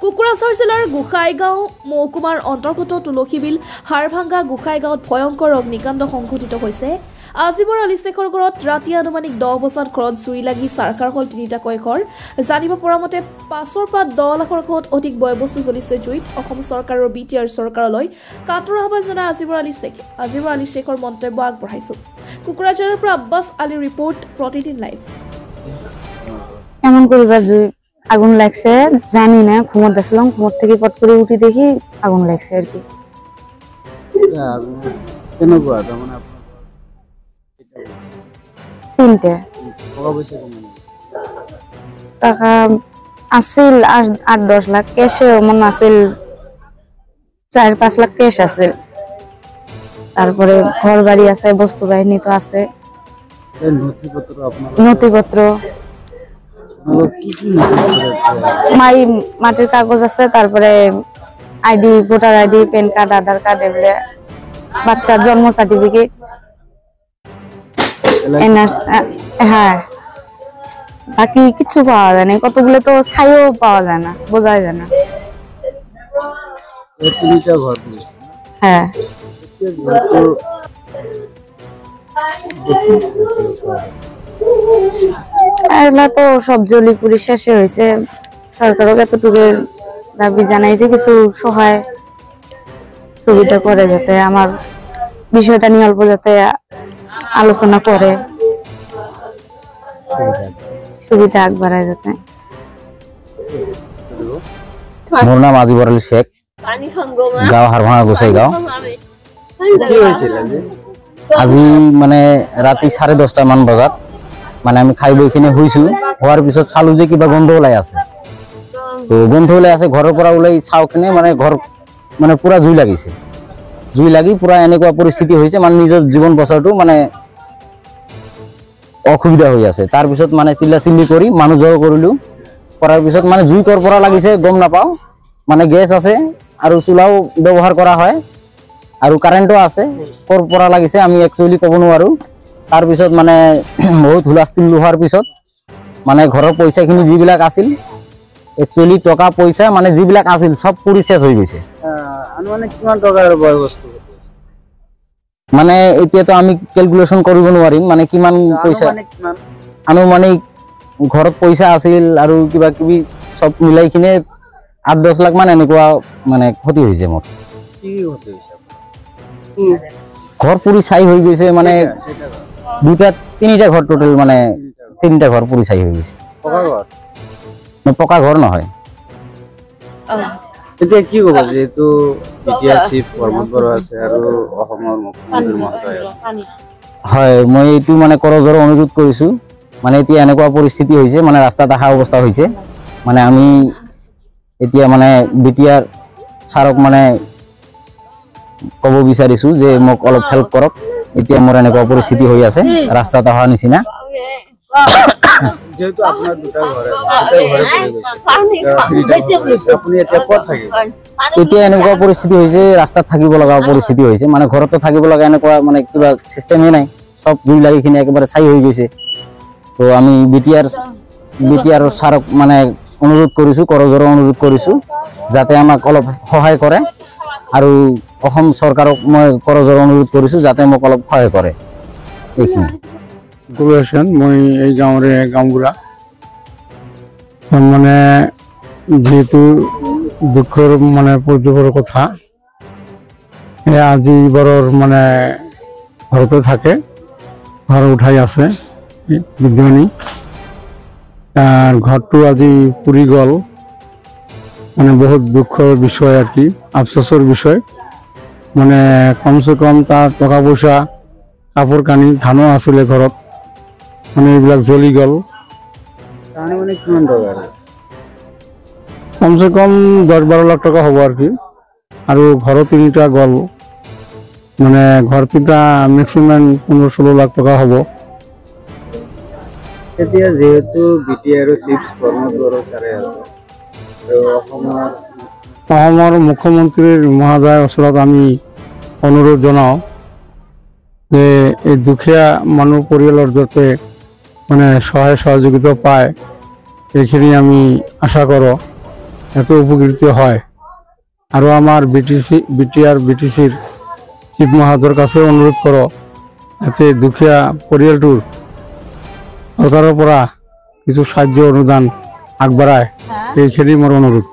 কোকৰাঝাৰ জিলাৰ গোসাইগাঁও মহকুমাৰ অন্তৰ্গত তুলসীবিল হাৰভাঙ্গা গোসাইগাঁৱত ভয়ংকৰ অগ্নিকাণ্ড সংঘটিত হৈছে। আজিবৰ আলী শেখৰ ঘৰত ৰাতি আনুমানিক 10 বজাত ঘৰত জুই লাগি চাৰখাৰ হ'ল 3টাকৈ ঘৰ। জানিব পৰা মতে 5 পৰা 10 লাখৰ অধিক বয়বস্তু জ্বলিছে জুইত। অসম চৰকাৰৰ বিটিআৰ চৰকাৰলৈ কাটৰ আহ্বান জনাই আজিবৰ আলী শেখৰ মন্তব্য আগবঢ়াইছিল। কোকৰাঝাৰৰ পৰা আব্বাছ আলী ৰিপৰ্ট, প্ৰতিদিন লাইভ। এমন করিবার জুই আগুন লাগছে জানি না, ঘুমোতে গেছিলাম, ঘুমোর থেকে পট করে উঠি দেখি আগুন লাগছে আর কি। তিনটে টাকা আছিল 8-10 লাখ ক্যাশে, মনে আছিল 4-5 লাখ ক্যাশ আছিল। তারপরে ঘর বাড়ি আছে, বস্তু বাহিনী তো আছে, নথিপত্র মাটির কাগজ আছে, তারপরে ID, voter ID, PAN card, Aadhaar card, এগুলো বাচ্চার জন্ম সার্টিফিকেট, হ্যাঁ বাকি কিছু পাওয়া যায় না। কতগুলো তো ছাইও পাওয়া যায় না, বোঝাই যায় না। হ্যাঁ এগুলা তো সব জলিপুরি শেষে হয়েছে। সরকারও এতটুকু দাবি জানাই যে কিছু সহায় সুবিধা করে, যাতে আমার বিষয়টা নিয়ে অল্প যাতে আলোচনা করে, সুবিধা আগ বাড়ায় যাতে। মোর নাম আজিবর আলী শেখ, গাঁও হারভাঙ্গা গোসাইগাঁও। আজি মানে রাতি 10:30 মান বজাত মানে আমি খাই বই কিনে শুইছো। হওয়ার পিছত চালু যে কিবা গন্ধ ওলাই আছে, তো গন্ধ ওলাই আছে ঘরের পৰা ওলাই চাও কিনে মানে ঘৰ মানে পুৰা জুই লাগিছে। জুই লাগি পুৰা এনেকুৱা পরিস্থিতি হয়েছে, মানে নিজের জীবন বচাটো মানে অসুবিধা হয়ে আছে। তার পিছত মানে চিল্লা চিল্লি করি মানুষ জড়ো কৰিলো, কৰাৰ পিছত মানে জুই কৰ পৰা লাগিছে গম নাপাও। মানে গ্যাস আছে আৰ চুলাও ব্যবহাৰ কৰা হয় আৰ কাৰেন্টও আছে, কৰ পৰা লাগিছে আমি একচুয়ালি কব নোৱাৰো। তাৰ পিছত মানে বহুত হুলাস্থুল হোৱাৰ পিছত মানে ঘৰৰ পইচাখিনি যিবিলাক আছিল, একচুয়ালি টকা পইচা মানে যিবিলাক আছিল সব পুৰি শেষ হৈ গৈছে। মানে কিমান টকাৰ বস্তু মানে এতিয়াতো আমি ক্যালকুলেশন কৰিব নোৱাৰিম, মানে কিমান পইচা আনুমানিক ঘৰত পইচা আছিল আৰু কিবা কিবি সব মিলাই কিনে 8-10 লাখ মান এনেকুৱা মানে ক্ষতি হৈছে মোৰ। ঘর পুরি ছাই হয়ে গেছে, মানে 2-3টা ঘর টোটাল, মানে 3টা ঘর পুরি ছাই হয়ে গেছে। পকা ঘর নহয়। এতিয়া কি কব, যেহেতু বিটিআৰ চিফ প্ৰমোদ বড়ো আছে আৰু অসমৰ মুখ্যমন্ত্ৰী মহোদয় হয়, মই এইটো মানে কৰজোৰে অনুৰোধ কৰিছো। মানে এতিয়া এনেকুৱা পৰিস্থিতি হৈছে, মানে ৰাস্তাত অহা অৱস্থা হৈছে, মানে আমি এতিয়া মানে বিটিআৰ ছাৰক মানে কব বিচাৰিছো যে মোক অলপ হেল্প কৰক। এতিয়া মোৰ এনেকুৱা পৰিস্থিতি হৈ আছে, ৰাস্তাত অহা নিচিনা। যেহেতু আপনাৰ দুটা ঘৰ আছে, আপনি এতিয়া ক'ত থাকিব? এতিয়া এনেকুৱা পৰিস্থিতি হৈছে, ৰাস্তাত থাকিব লগা পৰিস্থিতি হৈছে, মানে ঘৰতো থাকিব লগা এনেকুৱা মানে কিবা চিষ্টেমে নাই, সব জুই লাগি কিনে একেবাৰে ছাই হৈ গৈছে। তো আমি বিটিআৰ ছাৰক মানে অনুৰোধ কৰিছো, কৰজোৰে অনুৰোধ কৰিছো যাতে আমাক অলপ সহায় কৰে, আৰু অসম চৰকাৰক মই কৰজোৰে অনুৰোধ কৰিছো যাতে মোক অলপ সহায় কৰে। এইখিনি গুৰুচন মই এই গাঁৱৰে গাঁওবুঢ়া। মানে যেহেতু দুঃখৰ মানে পৰ্যটকৰ কথা, আজি বৰৰ মানে ঘৰতে থাকে, ঘৰ উঠাই আছে বিদ্যানী, আৰ ঘৰটো আজি পুৰি গল। মানে বহুত দুঃখৰ বিষয় আর কি, আফসোসের বিষয়। মানে কমসে কম তার টাকা পয়সা, কাপড় কানি, ধানও আসলে ঘরত, মানে এইবিলাক জ্বলি গল। মানে কিমান টকা? কমসে কম 10-12 লাখ টাকা হব আর কি। আর ঘর 3টা গল, মানে ঘর 3টা ম্যাক্সিমাম 15-16 লাখ টাকা হব। এতিয়া যেহেতু বিটিআৰ চিফ প্ৰমোদ বড়ো ছাৰে আছে, অসমৰ মুখ্যমন্ত্ৰীৰ মহোদয়ৰ ওচৰত আমি অনুৰোধ জনাওঁ যে এই দুখীয়া মানুহ পৰিয়ালৰ যাতে মানে সহায় সহযোগিতা পায়, এইখিনি আমি আশা কৰোঁ। যাতে উপকৃত হয়। আৰু আমাৰ বিটিচিৰ চিফ মহাদৰ কাছে অনুৰোধ কৰোঁ যাতে দুখীয়া পৰিয়ালটোৰ চৰকাৰৰ পৰা কিছু সাহায্য অনুদান আগবঢ়ায়, এইখিনি মোৰ অনুৰোধ।